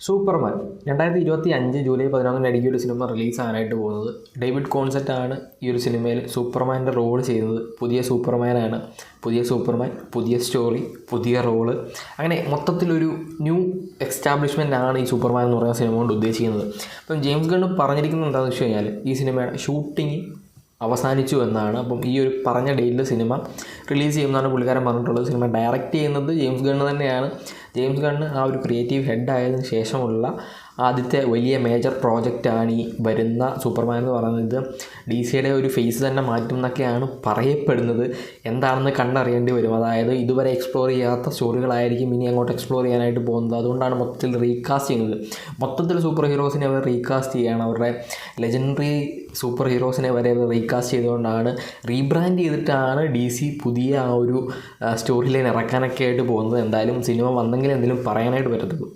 Superman 2025 July 11 അടിക്ക് ഒരു cinema റിലീസാകാനായിട്ട് പോകുന്നത്. ഡേവിഡ് കോൺസെപ്റ്റാണ് ഈ ഒരു സിനിമയിൽ സൂപ്പർമാൻ്റെ റോൾ ചെയ്യുന്നത്. പുതിയ സൂപ്പർമാനാണ്. പുതിയ സൂപ്പർമാൻ, പുതിയ സ്റ്റോറി, പുതിയ റോള്, അങ്ങനെ മൊത്തത്തിലൊരു ന്യൂ എക്സ്റ്റാബ്ലിഷ്മെൻ്റ് ആണ് ഈ സൂപ്പർമാൻ എന്ന് പറയുന്ന സിനിമ കൊണ്ട് ഉദ്ദേശിക്കുന്നത്. അപ്പം ജെയിംസ് ഗണ്ണ് പറഞ്ഞിരിക്കുന്നത് എന്താണെന്ന് വെച്ച് കഴിഞ്ഞാൽ ഈ സിനിമയുടെ ഷൂട്ടിംഗ് അവസാനിച്ചു എന്നാണ്. അപ്പം ഈ ഒരു പറഞ്ഞ ഡേറ്റിൽ സിനിമ റിലീസ് ചെയ്യുമെന്നാണ് പുള്ളിക്കാരൻ പറഞ്ഞിട്ടുള്ളത്. സിനിമ ഡയറക്റ്റ് ചെയ്യുന്നത് ജെയിംസ് ഗണ്ണ് തന്നെയാണ്. ജെയിംസ് ഗണ്ണ് ആ ഒരു ക്രിയേറ്റീവ് ഹെഡ് ആയതിനു ശേഷമുള്ള ആദ്യത്തെ വലിയ മേജർ പ്രോജക്റ്റാണ് ഈ വരുന്ന സൂപ്പർമാൻ എന്ന് പറയുന്നത്. DC-യുടെ ഒരു ഫേസ് തന്നെ മാറ്റും എന്നൊക്കെയാണ് പറയപ്പെടുന്നത്. എന്താണെന്ന് കണ്ടറിയേണ്ടി വരും. അതായത് ഇതുവരെ എക്സ്പ്ലോർ ചെയ്യാത്ത സ്റ്റോറികളായിരിക്കും ഇനി അങ്ങോട്ട് എക്സ്പ്ലോർ ചെയ്യാനായിട്ട് പോകുന്നത്. അതുകൊണ്ടാണ് മൊത്തത്തിൽ റീകാസ്റ്റ് ചെയ്യുന്നത്. മൊത്തത്തിൽ സൂപ്പർ ഹീറോസിനെ അവർ റീകാസ്റ്റ് ചെയ്യുകയാണ്. അവരുടെ ലെജൻഡറി സൂപ്പർ ഹീറോസിനെ വരെ റീകാസ്റ്റ് ചെയ്തുകൊണ്ടാണ്, റീബ്രാൻഡ് ചെയ്തിട്ടാണ് DC പുതിയ ആ ഒരു സ്റ്റോറി ലൈൻ ഇറക്കാനൊക്കെ ആയിട്ട് പോകുന്നത്. എന്തായാലും സിനിമ വന്നെങ്കിൽ എന്തെങ്കിലും പറയാനായിട്ട് പറ്റത്തുള്ളൂ.